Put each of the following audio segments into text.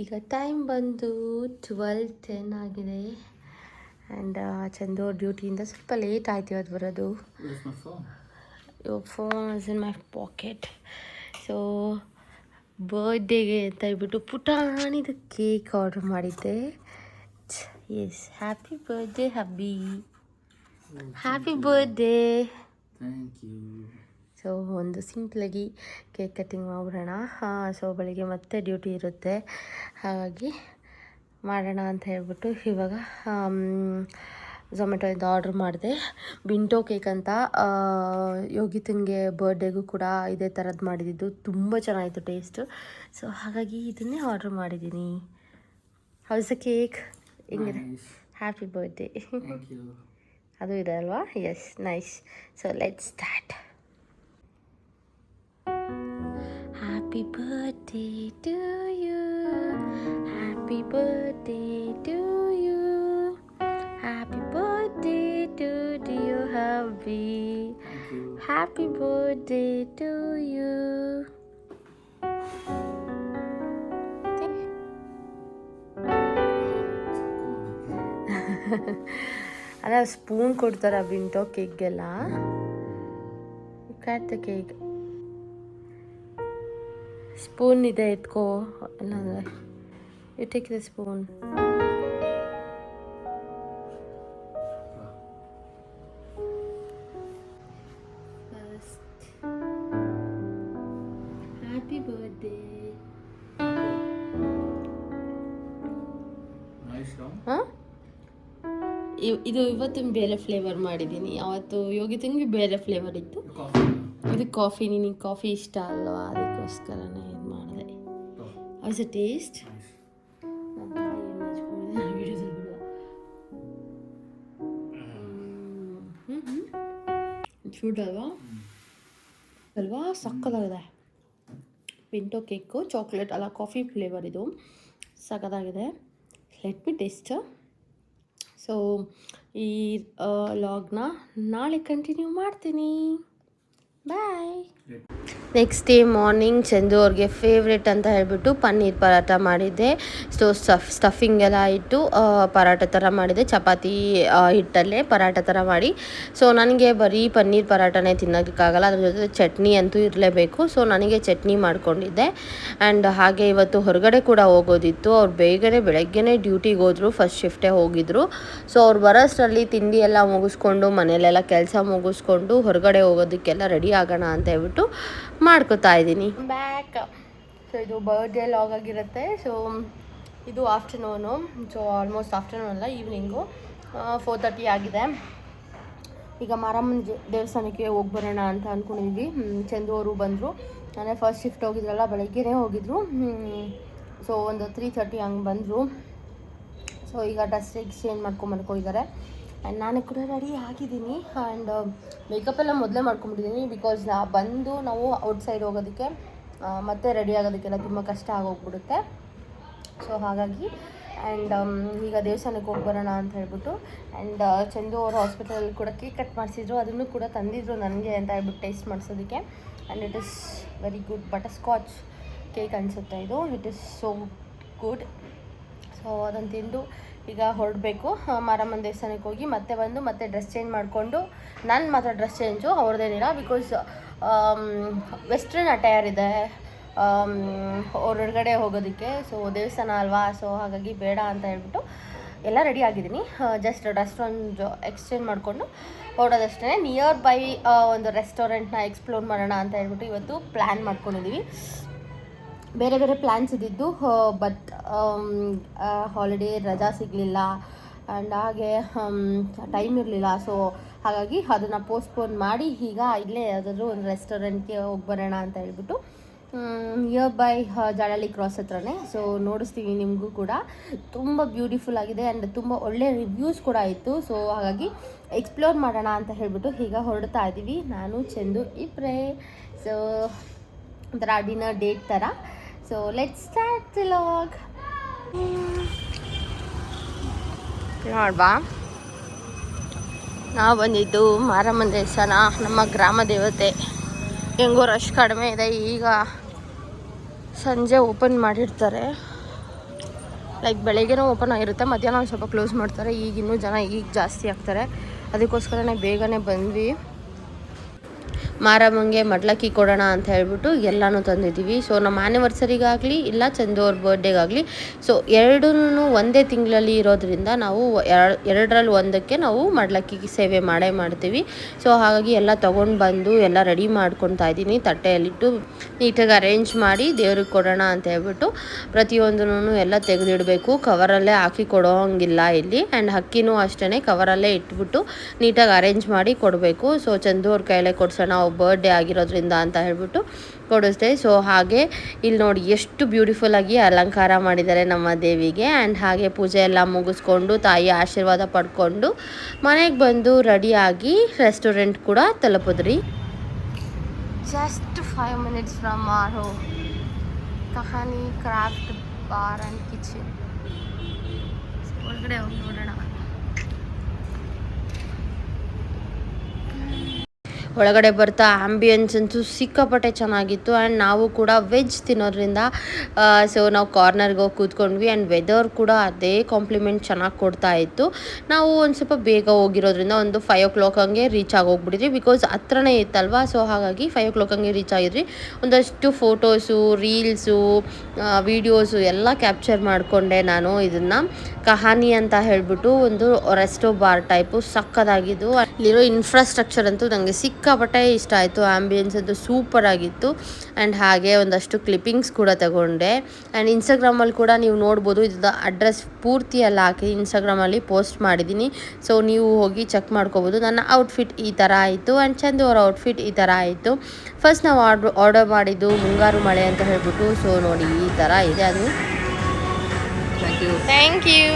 ಈಗ ಟೈಮ್ ಬಂದು 12:10 ಆಗಿದೆ. ಆ್ಯಂಡ್ ಚಂದು ಡ್ಯೂಟಿಯಿಂದ ಸ್ವಲ್ಪ ಲೇಟ್ ಆಯ್ತು ಇವತ್ತು ಬರೋದು. Phone is in my pocket. So ಬರ್ಡೇಗೆ ಅಂತ ಹೇಳ್ಬಿಟ್ಟು ಪುಟಾಣಿದು ಕೇಕ್ ಆರ್ಡ್ರ್ ಮಾಡಿದ್ದೆ. Yes, happy birthday hubby, happy birthday. Thank you. So ಒಂದು ಸಿಂಪಲಾಗಿ ಕೇಕ್ ಕಟ್ಟಿಂಗ್ ಮಾಡೋಣ. ಸೊ ಬೆಳಿಗ್ಗೆ ಮತ್ತೆ ಡ್ಯೂಟಿ ಇರುತ್ತೆ, ಹಾಗಾಗಿ ಮಾಡೋಣ ಅಂತ ಹೇಳ್ಬಿಟ್ಟು ಇವಾಗ ಝೊಮ್ಯಾಟೊಯಿಂದ ಆರ್ಡ್ರ್ ಮಾಡಿದೆ. ಬಿಂಟೋ ಕೇಕ್ ಅಂತ. ಯೋಗಿತಂಗೆ ಬರ್ಡೇಗೂ ಕೂಡ ಇದೇ ಥರದ್ದು ಮಾಡಿದ್ದು, ತುಂಬ ಚೆನ್ನಾಗಿತ್ತು ಟೇಸ್ಟು. ಸೊ ಹಾಗಾಗಿ ಇದನ್ನೇ ಆರ್ಡ್ರ್ ಮಾಡಿದ್ದೀನಿ. How's the cake? ಹಿಂಗಿದೆ. Happy birthday. ಅದು ಇದೆ ಅಲ್ವಾ? Yes, nice. So let's start. Happy birthday to you, happy birthday to you, happy birthday to dear hubby, happy birthday to you. ಅಲ್ಲ, ಸ್ಪೂನ್ ಕೊಡ್ತಾರೆ ಬಿಂಟೋ ಕೇಕ್ಗೆಲ್ಲ. Cut the cake. ಸ್ಪೂನ್ ಇದೆ, ಎತ್ಕೋ. ಇಲ್ಲ you take the spoon. First happy birthday. ಹಾಂ, ಇದು ಇವತ್ತು ಬೇರೆ ಫ್ಲೇವರ್ ಮಾಡಿದ್ದೀನಿ. ಅವತ್ತು ಯೋಗಿತಂಗೆ ಬೇರೆ ಫ್ಲೇವರ್ ಇತ್ತು. ಇದು ಕಾಫಿ, ನಿನಗೆ ಕಾಫಿ ಇಷ್ಟ ಅಲ್ವಾ, ಅದಕ್ಕೋಸ್ಕರನೇ ಇದು ಮಾಡಿದೆ. ಹೌಸ್ ಅ ಟೇಸ್ಟ್? ಫುಡ್ ಅಲ್ವಾ ಸಕ್ಕತ್ತಾಗಿದೆ. ಪಿಂಟೋ ಕೇಕು, ಚಾಕ್ಲೇಟ್ ಅಲ್ಲ ಕಾಫಿ ಫ್ಲೇವರ್, ಇದು ಸಕ್ಕತ್ತಾಗಿದೆ. Let me taste. ಸೊ ಈ ಲಾಗ್ನ ನಾಳೆ ಕಂಟಿನ್ಯೂ ಮಾಡ್ತೀನಿ. ಬಾಯ್. ನೆಕ್ಸ್ಟ್ ಡೇ ಮಾರ್ನಿಂಗ್ ಚಂದು ಅವ್ರಿಗೆ ಫೇವ್ರೆಟ್ ಅಂತ ಹೇಳ್ಬಿಟ್ಟು ಪನ್ನೀರ್ ಪರಾಟ ಮಾಡಿದ್ದೆ. ಸೊ ಸ್ಟಫಿಂಗ್ ಎಲ್ಲ ಇಟ್ಟು ಪರಾಟ ಥರ ಮಾಡಿದೆ, ಚಪಾತಿ ಹಿಟ್ಟಲ್ಲೇ ಪರಾಟ ಥರ ಮಾಡಿ. ಸೊ ನನಗೆ ಬರೀ ಪನ್ನೀರ್ ಪರಾಟನೇ ತಿನ್ನೋಕ್ಕಾಗಲ್ಲ, ಅದ್ರ ಜೊತೆ ಚಟ್ನಿ ಅಂತೂ ಇರಲೇಬೇಕು. ಸೊ ನನಗೆ ಚಟ್ನಿ ಮಾಡ್ಕೊಂಡಿದ್ದೆ. ಆ್ಯಂಡ್ ಹಾಗೆ ಇವತ್ತು ಹೊರಗಡೆ ಕೂಡ ಹೋಗೋದಿತ್ತು. ಅವ್ರು ಬೆಳಗ್ಗೆನೇ ಡ್ಯೂಟಿಗೆ ಹೋದರು, ಫಸ್ಟ್ ಶಿಫ್ಟೇ ಹೋಗಿದ್ರು. ಸೊ ಅವ್ರು ಬರೋಷ್ಟರಲ್ಲಿ ತಿಂಡಿ ಎಲ್ಲ ಮುಗಿಸ್ಕೊಂಡು, ಮನೇಲೆಲ್ಲ ಕೆಲಸ ಮುಗಿಸ್ಕೊಂಡು ಹೊರಗಡೆ ಹೋಗೋದಕ್ಕೆಲ್ಲ ರೆಡಿ ಆಗೋಣ ಅಂತ ಹೇಳ್ಬಿಟ್ಟು ಮಾಡ್ಕೋತಾ ಇದ್ದೀನಿ. ಬ್ಯಾಕ್. ಸೊ ಇದು ಬರ್ಡೇ ಲಾಗ್ ಆಗಿರುತ್ತೆ. ಸೊ ಇದು ಆಫ್ಟರ್ನೂನು. ಸೊ ಆಲ್ಮೋಸ್ಟ್ ಆಫ್ಟರ್ನೂನ್ ಅಲ್ಲ, ಈವ್ನಿಂಗು 4:30 ಆಗಿದೆ. ಈಗ ಮಾರಮ್ಮನ ದೇವಸ್ಥಾನಕ್ಕೆ ಹೋಗಿ ಬರೋಣ ಅಂತ ಅಂದ್ಕೊಂಡಿದ್ವಿ. ಚಂದು ಅವರು ಬಂದರು. ನಾನೇ ಫಸ್ಟ್ ಶಿಫ್ಟ್ ಹೋಗಿದ್ರಲ್ಲ, ಬೆಳಗ್ಗೆನೇ ಹೋಗಿದ್ರು. ಸೊ ಒಂದು 3:30 ಹಂಗೆ ಬಂದರು. ಸೊ ಈಗ ಡ್ರೆಸ್ ಎಕ್ಸ್ಚೇಂಜ್ ಮಾಡ್ಕೊಂಬರ್ಕೋಗಿದ್ದಾರೆ. ಆ್ಯಂಡ್ ನಾನು ಕೂಡ ರೆಡಿ ಆಗಿದ್ದೀನಿ. ಆ್ಯಂಡ್ ಮೇಕಪ್ ಎಲ್ಲ ಮೊದಲೇ ಮಾಡ್ಕೊಂಬಿಟ್ಟಿದ್ದೀನಿ, ಬಿಕಾಸ್ ಬಂದು ನಾವು ಔಟ್ಸೈಡ್ ಹೋಗೋದಕ್ಕೆ ಮತ್ತೆ ರೆಡಿ ಆಗೋದಕ್ಕೆಲ್ಲ ತುಂಬ ಕಷ್ಟ ಆಗೋಗ್ಬಿಡುತ್ತೆ. ಸೊ ಹಾಗಾಗಿ ಆ್ಯಂಡ್ ಈಗ ದೇವಸ್ಥಾನಕ್ಕೆ ಹೋಗಿ ಬರೋಣ ಅಂತ ಹೇಳ್ಬಿಟ್ಟು. ಆ್ಯಂಡ್ ಚಂದು ಅವರು ಹಾಸ್ಪಿಟಲಲ್ಲಿ ಕೂಡ ಕೇಕ್ ಕಟ್ ಮಾಡಿಸಿದ್ರು, ಅದನ್ನು ಕೂಡ ತಂದಿದ್ರು ನನಗೆ ಅಂತ ಹೇಳ್ಬಿಟ್ಟು ಟೇಸ್ಟ್ ಮಾಡಿಸೋದಕ್ಕೆ. And it is very good. Butterscotch cake ಅನಿಸುತ್ತೆ ಇದು. It is so good. So ಅದನ್ನು ತಿಂದು ಈಗ ಹೊರಡಬೇಕು. ಮಾರಮ್ಮನ ದೇವಸ್ಥಾನಕ್ಕೆ ಹೋಗಿ ಮತ್ತೆ ಡ್ರೆಸ್ ಚೇಂಜ್ ಮಾಡಿಕೊಂಡು, ನಾನು ಮಾತ್ರ ಡ್ರೆಸ್ ಚೇಂಜು, ಅವ್ರದ್ದೇನಿಲ್ಲ. ಬಿಕಾಸ್ ವೆಸ್ಟ್ರನ್ ಅಟೈರ್ ಇದೆ ಹೊರಗಡೆ ಹೋಗೋದಕ್ಕೆ. ಸೊ ದೇವಸ್ಥಾನ ಅಲ್ವಾ, ಸೊ ಹಾಗಾಗಿ ಬೇಡ ಅಂತ ಹೇಳ್ಬಿಟ್ಟು ಎಲ್ಲ ರೆಡಿ ಆಗಿದ್ದೀನಿ. ಜಸ್ಟ್ ಡ್ರೆಸ್ ಒಂದು ಎಕ್ಸ್ಚೇಂಜ್ ಮಾಡಿಕೊಂಡು ಹೊರಡೋದಷ್ಟೇ. ನಿಯರ್ ಬೈ ಒಂದು ರೆಸ್ಟೋರೆಂಟ್ನ ಎಕ್ಸ್ಪ್ಲೋರ್ ಮಾಡೋಣ ಅಂತ ಹೇಳ್ಬಿಟ್ಟು ಇವತ್ತು ಪ್ಲ್ಯಾನ್ ಮಾಡ್ಕೊಂಡಿದ್ದೀವಿ. ಬೇರೆ ಪ್ಲ್ಯಾನ್ಸ್ ಇದ್ದಿದ್ದು, ಬಟ್ ಹಾಲಿಡೇ ರಜಾ ಸಿಗಲಿಲ್ಲ. ಆ್ಯಂಡ್ ಹಾಗೆ ಟೈಮ್ ಇರಲಿಲ್ಲ. ಸೊ ಹಾಗಾಗಿ ಅದನ್ನು ಪೋಸ್ಟ್ಪೋನ್ ಮಾಡಿ ಈಗ ಇಲ್ಲೇ ಯಾವುದಾದ್ರೂ ಒಂದು ರೆಸ್ಟೋರೆಂಟ್ಗೆ ಹೋಗಿ ಬರೋಣ ಅಂತ ಹೇಳ್ಬಿಟ್ಟು ನಿಯರ್ ಬೈ ಜಾಲಹಳ್ಳಿ ಕ್ರಾಸ್ ಹತ್ರನೇ. ಸೊ ನೋಡಿಸ್ತೀವಿ ನಿಮಗೂ ಕೂಡ. ತುಂಬ ಬ್ಯೂಟಿಫುಲ್ ಆಗಿದೆ ಆ್ಯಂಡ್ ತುಂಬ ಒಳ್ಳೆ ರಿವ್ಯೂಸ್ ಕೂಡ ಇತ್ತು. ಸೊ ಹಾಗಾಗಿ ಎಕ್ಸ್ಪ್ಲೋರ್ ಮಾಡೋಣ ಅಂತ ಹೇಳ್ಬಿಟ್ಟು ಈಗ ಹೊರಡ್ತಾ ಇದ್ದೀವಿ, ನಾನು ಚಂದು ಇಬ್ಬರೇ. ಸೊ ಒಂಥರ ಡಿನ್ನರ್ ಡೇಟ್ ಥರ. So let's start the log. ನೋಡ್ಬಾ, ನಾವು ಬಂದಿದ್ದು ಮಾರಮ್ಮನ ದೇವಸ್ಥಾನ, ನಮ್ಮ ಗ್ರಾಮ ದೇವತೆ. ಹೆಂಗೋ ರಶ್ ಕಡಿಮೆ ಇದೆ, ಈಗ ಸಂಜೆ ಓಪನ್ ಮಾಡಿರ್ತಾರೆ. ಲೈಕ್ ಬೆಳಗ್ಗೆನೂ ಓಪನ್ ಆಗಿರುತ್ತೆ, ಮಧ್ಯಾಹ್ನ ಒಂದು ಸ್ವಲ್ಪ ಕ್ಲೋಸ್ ಮಾಡ್ತಾರೆ. ಈಗ ಇನ್ನೂ ಜನ ಈಗ ಜಾಸ್ತಿ ಆಗ್ತಾರೆ, ಅದಕ್ಕೋಸ್ಕರನೇ ಬೇಗನೆ ಬಂದ್ವಿ. ಮಾರಮ್ಮಂಗೆ ಮಡ್ಲಕ್ಕಿ ಕೊಡೋಣ ಅಂತ ಹೇಳ್ಬಿಟ್ಟು ಎಲ್ಲನೂ ತಂದಿದ್ದೀವಿ. ಸೊ ನಮ್ಮ ಆ್ಯನಿವರ್ಸರಿಗಾಗಲಿ ಇಲ್ಲ ಚಂದು ಅವ್ರ ಬರ್ಡೇಗಾಗಲಿ, ಸೊ ಎರಡೂ ಒಂದೇ ತಿಂಗಳಲ್ಲಿ ಇರೋದ್ರಿಂದ ನಾವು ಎರಡರಲ್ಲಿ ಒಂದಕ್ಕೆ ನಾವು ಮಡ್ಲಕ್ಕಿ ಸೇವೆ ಮಾಡೇ ಮಾಡ್ತೀವಿ. ಸೊ ಹಾಗಾಗಿ ಎಲ್ಲ ತೊಗೊಂಡು ಬಂದು ಎಲ್ಲ ರೆಡಿ ಮಾಡ್ಕೊತಾ ಇದ್ದೀನಿ. ತಟ್ಟೆಯಲ್ಲಿಟ್ಟು ನೀಟಾಗಿ ಅರೇಂಜ್ ಮಾಡಿ ದೇವ್ರಿಗೆ ಕೊಡೋಣ ಅಂತ ಹೇಳ್ಬಿಟ್ಟು ಪ್ರತಿಯೊಂದೂ ಎಲ್ಲ ತೆಗೆದಿಡಬೇಕು. ಕವರಲ್ಲೇ ಹಾಕಿ ಕೊಡೋ ಹಂಗಿಲ್ಲ ಇಲ್ಲಿ. ಆ್ಯಂಡ್ ಅಕ್ಕಿನೂ ಅಷ್ಟೇ ಕವರಲ್ಲೇ ಇಟ್ಬಿಟ್ಟು ನೀಟಾಗಿ ಅರೇಂಜ್ ಮಾಡಿ ಕೊಡಬೇಕು. ಸೊ ಚಂದು ಅವ್ರ ಕೈಯಲ್ಲೇ ಕೊಡ್ಸೋಣ, ಬರ್ಡೇ ಆಗಿರೋದ್ರಿಂದ ಅಂತ ಹೇಳ್ಬಿಟ್ಟು ಕೊಡಿಸ್ದೆ. ಸೊ ಹಾಗೆ ಇಲ್ಲಿ ನೋಡಿ ಎಷ್ಟು ಬ್ಯೂಟಿಫುಲ್ಲಾಗಿ ಅಲಂಕಾರ ಮಾಡಿದ್ದಾರೆ ನಮ್ಮ ದೇವಿಗೆ. ಆ್ಯಂಡ್ ಹಾಗೆ ಪೂಜೆ ಎಲ್ಲ ಮುಗಿಸ್ಕೊಂಡು ತಾಯಿ ಆಶೀರ್ವಾದ ಪಡ್ಕೊಂಡು ಮನೆಗೆ ಬಂದು ರೆಡಿಯಾಗಿ ರೆಸ್ಟೋರೆಂಟ್ ಕೂಡ ತಲುಪಿದ್ರಿ. Just 5 minutes from our home, Kahani craft bar and kitchen. ಒಳಗಡೆ ಹೋಗಿ ನೋಡೋಣ. ಒಳಗಡೆ ಬರ್ತಾ ಆ್ಯಂಬಿಯನ್ಸ್ ಅಂತೂ ಸಿಕ್ಕಾಪಟ್ಟೆ ಚೆನ್ನಾಗಿತ್ತು. ಆ್ಯಂಡ್ ನಾವು ಕೂಡ ವೆಜ್ ತಿನ್ನೋದ್ರಿಂದ ಸೊ ನಾವು ಕಾರ್ನರ್ಗೆ ಹೋಗಿ ಕೂತ್ಕೊಂಡ್ವಿ. ಆ್ಯಂಡ್ ವೆದರ್ ಕೂಡ ಅದೇ ಕಾಂಪ್ಲಿಮೆಂಟ್ ಚೆನ್ನಾಗಿ ಕೊಡ್ತಾ ಇತ್ತು. ನಾವು ಒಂದು ಸ್ವಲ್ಪ ಬೇಗ ಹೋಗಿರೋದ್ರಿಂದ ಒಂದು 5 o'clock ಹಂಗೆ ರೀಚ್ ಆಗೋಗ್ಬಿಟ್ಟಿದ್ವಿ, ಬಿಕಾಸ್ ಹತ್ರನೇ ಇತ್ತಲ್ವ. ಸೊ ಹಾಗಾಗಿ 5 o'clock ಹಂಗೆ ರೀಚ್ ಆಗಿದ್ವಿ. ಒಂದಷ್ಟು ಫೋಟೋಸು, ರೀಲ್ಸು, ವೀಡಿಯೋಸು ಎಲ್ಲ ಕ್ಯಾಪ್ಚರ್ ಮಾಡಿಕೊಂಡೆ ನಾನು. ಇದನ್ನು ಕಹಾನಿ ಅಂತ ಹೇಳ್ಬಿಟ್ಟು ಒಂದು ರೆಸ್ಟೋ ಬಾರ್ ಟೈಪು ಸಕ್ಕದಾಗಿದ್ದು. ಅಲ್ಲಿರೋ ಇನ್ಫ್ರಾಸ್ಟ್ರಕ್ಚರ್ ಅಂತೂ ನನಗೆ ಸಿಕ್ಕಾಪಟ್ಟೆ ಇಷ್ಟ ಆಯಿತು. ಆ್ಯಂಬಿಯನ್ಸ್ ಅಂತೂ ಸೂಪರ್ ಆಗಿತ್ತು. ಆ್ಯಂಡ್ ಹಾಗೆ ಒಂದಷ್ಟು ಕ್ಲಿಪ್ಪಿಂಗ್ಸ್ ಕೂಡ ತಗೊಂಡೆ. ಆ್ಯಂಡ್ ಇನ್ಸ್ಟಾಗ್ರಾಮಲ್ಲಿ ಕೂಡ ನೀವು ನೋಡ್ಬೋದು, ಇದು ಅಡ್ರೆಸ್ ಪೂರ್ತಿ ಎಲ್ಲ ಹಾಕಿ ಇನ್ಸ್ಟಾಗ್ರಾಮಲ್ಲಿ ಪೋಸ್ಟ್ ಮಾಡಿದ್ದೀನಿ. ಸೊ ನೀವು ಹೋಗಿ ಚೆಕ್ ಮಾಡ್ಕೋಬೋದು. ನನ್ನ ಔಟ್ಫಿಟ್ ಈ ಥರ ಆಯಿತು, ಆ್ಯಂಡ್ ಚಂದು ಅವರ ಔಟ್ಫಿಟ್ ಈ ಥರ ಆಯಿತು. ಫಸ್ಟ್ ನಾವು ಆರ್ಡರ್ ಮಾಡಿದ್ದು ಮುಂಗಾರು ಮಳೆ ಅಂತ ಹೇಳ್ಬಿಟ್ಟು. ಸೊ ನೋಡಿ ಈ ಥರ ಇದೆ ಅದು. Thank you.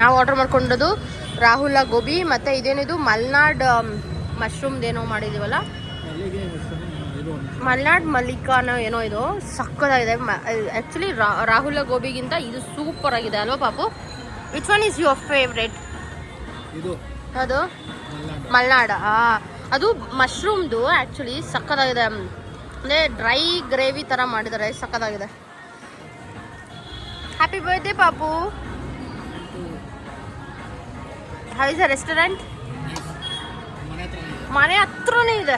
ನಾವು ಆರ್ಡರ್ ಮಾಡ್ಕೊಂಡದ್ದು ರಾಹುಲ ಗೋಬಿ ಮತ್ತು ಇದೇನಿದು ಮಲ್ನಾಡ್ ಮಶ್ರೂಮ್ದೇನೋ ಮಾಡಿದ್ದೀವಲ್ಲ, ಮಲ್ನಾಡ್ ಮಲ್ಲಿಕಾನೋ ಏನೋ. ಇದು ಸಕ್ಕತ್ತಾಗಿದೆ. ಆ್ಯಕ್ಚುಲಿ ರಾಹುಲ ಗೋಬಿಗಿಂತ ಇದು ಸೂಪರ್ ಆಗಿದೆ ಅಲ್ವಾ ಪಾಪು? Which one is your favourite? ಅದು ಮಲ್ನಾಡ್. ಅದು ಮಶ್ರೂಮ್ದು ಆ್ಯಕ್ಚುಲಿ ಸಕ್ಕತ್ತಾಗಿದೆ. ಅಂದರೆ ಡ್ರೈ ಗ್ರೇವಿ ಥರ ಮಾಡಿದ್ದಾರೆ, ಸಕ್ಕತ್ತಾಗಿದೆ. ಹ್ಯಾಪಿ ಬರ್ತ್ಡೇ ಪಾಪು. How is the restaurant? ಮನೆ ಹತ್ರನೇ ಇದೆ.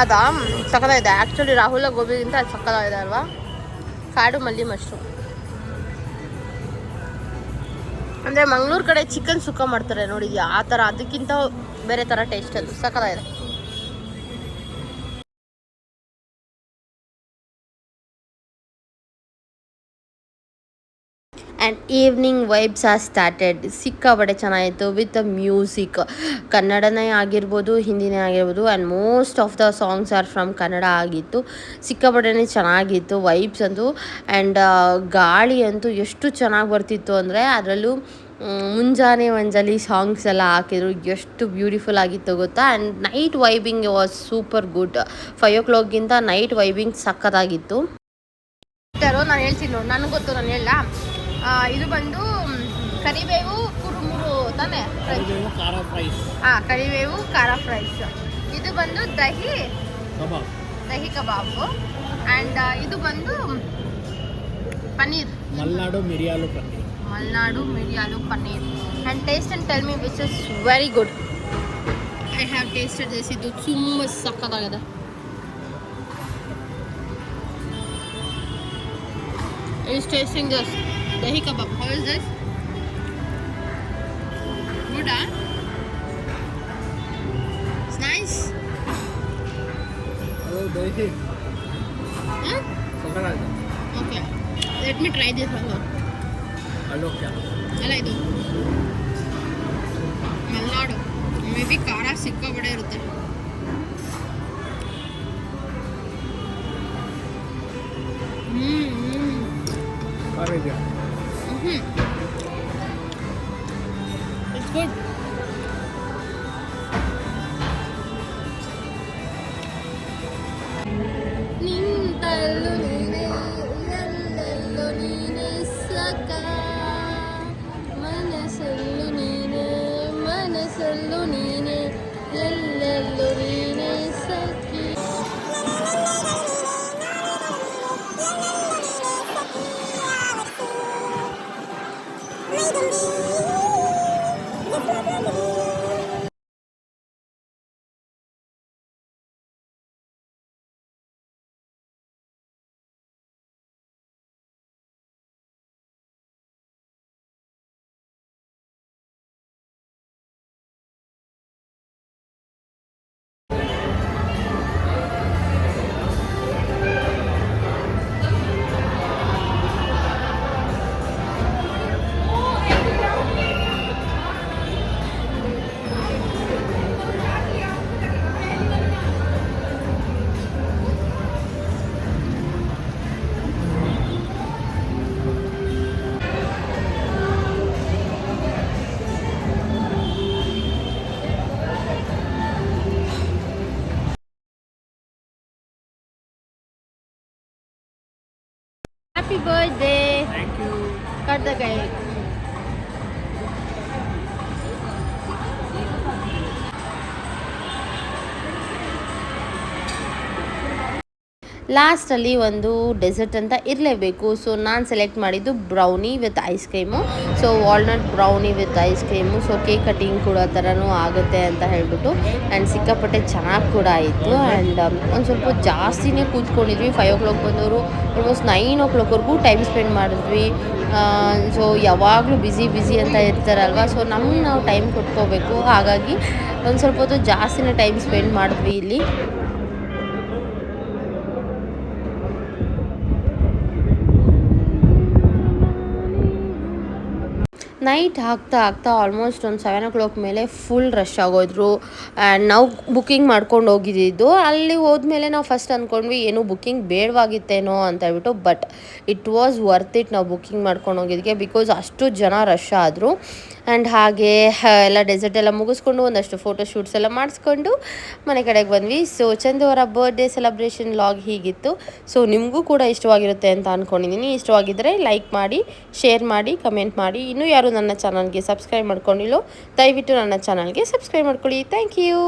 ಅದಾ ಸಕ್ಕತ್ತಾಗಿದೆ. ಆ್ಯಕ್ಚುಲಿ ರಾಹುಲ ಗೋಬಿಗಿಂತ ಅದು ಸಕ್ಕತ್ತಾಗಿದೆ ಅಲ್ವಾ? ಕಾಡು ಮಲ್ಲಿ ಮಶ್ರೂಮ್ ಅಂದರೆ ಮಂಗಳೂರು ಕಡೆ ಚಿಕನ್ ಸುಕ್ಕ ಮಾಡ್ತಾರೆ ನೋಡಿದ್ಯಾ, ಆ ಥರ. ಅದಕ್ಕಿಂತ ಬೇರೆ ಥರ ಟೇಸ್ಟ್, ಅದು ಸಕ್ಕತ್ತಾಗಿದೆ. And evening vibes R started. ಸಿಕ್ಕಾಪಟ್ಟೆ ಚೆನ್ನಾಗಿತ್ತು ವಿತ್ ಮ್ಯೂಸಿಕ್. ಕನ್ನಡನೇ ಆಗಿರ್ಬೋದು, ಹಿಂದಿನೇ ಆಗಿರ್ಬೋದು, and most of the songs are from Kannada ಆಗಿತ್ತು. ಸಿಕ್ಕಾಪಟ್ಟೆನೇ ಚೆನ್ನಾಗಿತ್ತು ವೈಬ್ಸ್ ಅಂತೂ. ಆ್ಯಂಡ್ ಗಾಳಿ ಅಂತೂ ಎಷ್ಟು ಚೆನ್ನಾಗಿ ಬರ್ತಿತ್ತು ಅಂದರೆ, ಅದರಲ್ಲೂ ಮುಂಜಾನೆ ಒಂಜಲಿ ಸಾಂಗ್ಸ್ ಎಲ್ಲ ಹಾಕಿದ್ರು, ಎಷ್ಟು ಬ್ಯೂಟಿಫುಲ್ ಆಗಿತ್ತು ಗೊತ್ತಾ. And night vibing was super good. 5 o'clockಗಿಂತ ನೈಟ್ ವೈಬಿಂಗ್ ಸಕ್ಕತ್ತಾಗಿತ್ತು. ನಾನು ಹೇಳ್ತೀನಿ ನೋಡಿ, ನನಗೆ ಗೊತ್ತು, ನಾನು ಹೇಳ. ಇದು ಬಂದು ಕರಿಬೇವು ಕುರುಮುರು ತಾನೆ, ಕರಿಬೇವು ಖಾರ ಫ್ರೈಸ್. ಇದು ಬಂದು ದಹಿ ಕಬಾಬು. ಆ್ಯಂಡ್ ಇದು ಬಂದು ಪನ್ನೀರ್, ಮಲ್ನಾಡು ಮಿರಿಯಾಲು paneer. And taste and tell me which is very good. I have tasted this. ಇದು ತುಂಬ ಸಕ್ಕತ್ತಾಗಿದೆ. Is tasting this dahi kebab. How is this? Good, huh? It's nice. Oh, dahi. Huh? Okay. Let me try this one. Hello, kya? Alla idu. Malnadu. Maybe ಖಾರ ಸಿಕ್ಕಾಪಟ್ಟೆ ಇರುತ್ತೆ. It's good. ಎಲ್ಲೆಲ್ಲೂ ನೀನೆ ಎಲ್ಲೆಲ್ಲೂ ನೀನೆ ಸಖಿ. Happy birthday. Thank you. Cut the cake. ಲಾಸ್ಟಲ್ಲಿ ಒಂದು dessert ಅಂತ ಇರಲೇಬೇಕು. ಸೊ ನಾನು ಸೆಲೆಕ್ಟ್ ಮಾಡಿದ್ದು brownie with ice cream. So walnut brownie with ice cream. So cake cutting ಕೂಡ ಥರನೂ ಆಗುತ್ತೆ ಅಂತ ಹೇಳ್ಬಿಟ್ಟು. ಆ್ಯಂಡ್ ಸಿಕ್ಕಾಪಟ್ಟೆ ಚೆನ್ನಾಗಿ ಕೂಡ ಆಯಿತು. ಆ್ಯಂಡ್ ಒಂದು ಸ್ವಲ್ಪ ಜಾಸ್ತಿನೇ ಕೂತ್ಕೊಂಡಿದ್ವಿ. 5 o'clock ಬಂದವರು ಆಲ್ಮೋಸ್ಟ್ 9 o'clockವರೆಗೂ ಟೈಮ್ ಸ್ಪೆಂಡ್ ಮಾಡಿದ್ವಿ. ಸೊ ಯಾವಾಗಲೂ ಬ್ಯುಸಿ ಅಂತ ಇರ್ತಾರಲ್ವ. ಸೊ ನಮ್ಗೆ ನಾವು ಟೈಮ್ ಕೊಟ್ಕೋಬೇಕು. ಹಾಗಾಗಿ ಒಂದು ಸ್ವಲ್ಪ ಹೊತ್ತು ಜಾಸ್ತಿನೇ ಟೈಮ್ ಸ್ಪೆಂಡ್ ಮಾಡಿದ್ವಿ ಇಲ್ಲಿ. ನೈಟ್ ಆಗ್ತಾ ಆಲ್ಮೋಸ್ಟ್ ಒಂದು 7 o'clock ಮೇಲೆ ಫುಲ್ ರಶ್ ಆಗೋದ್ರು. ಆ್ಯಂಡ್ ನಾವು ಬುಕ್ಕಿಂಗ್ ಮಾಡ್ಕೊಂಡು ಹೋಗಿದ್ದಿದ್ದು. ಅಲ್ಲಿ ಹೋದ್ಮೇಲೆ ನಾವು ಫಸ್ಟ್ ಅಂದ್ಕೊಂಡ್ವಿ ಏನೂ ಬುಕ್ಕಿಂಗ್ ಬೇಡವಾಗಿತ್ತೇನೋ ಅಂತ ಹೇಳ್ಬಿಟ್ಟು. But it was worth it ನಾವು ಬುಕ್ಕಿಂಗ್ ಮಾಡ್ಕೊಂಡು ಹೋಗಿದ್ದಕ್ಕೆ. ಬಿಕಾಸ್ ಅಷ್ಟು ಜನ ರಶ್ ಆದರು. ಆ್ಯಂಡ್ ಹಾಗೆ ಎಲ್ಲ ಡೆಸರ್ಟ್ ಎಲ್ಲ ಮುಗಿಸ್ಕೊಂಡು ಒಂದಷ್ಟು ಫೋಟೋ ಶೂಟ್ಸ್ ಎಲ್ಲ ಮಾಡಿಸ್ಕೊಂಡು ಮನೆ ಕಡೆಗೆ ಬಂದ್ವಿ. ಸೊ ಚಂದು ಅವರ ಬರ್ಡೇ ಸೆಲೆಬ್ರೇಷನ್ ಲಾಗ್ ಹೀಗಿತ್ತು. ಸೊ ನಿಮಗೂ ಕೂಡ ಇಷ್ಟವಾಗಿರುತ್ತೆ ಅಂತ ಅಂದ್ಕೊಂಡಿದ್ದೀನಿ. ಇಷ್ಟವಾಗಿದ್ದರೆ ಲೈಕ್ ಮಾಡಿ, ಶೇರ್ ಮಾಡಿ, ಕಮೆಂಟ್ ಮಾಡಿ. ಇನ್ನೂ ಯಾರು ನನ್ನ ಚಾನಲ್ಗೆ ಸಬ್ಸ್ಕ್ರೈಬ್ ಮಾಡ್ಕೊಂಡಿಲ್ಲೋ ದಯವಿಟ್ಟು ನನ್ನ ಚಾನಲ್ಗೆ ಸಬ್ಸ್ಕ್ರೈಬ್ ಮಾಡ್ಕೊಳ್ಳಿ. Thank you.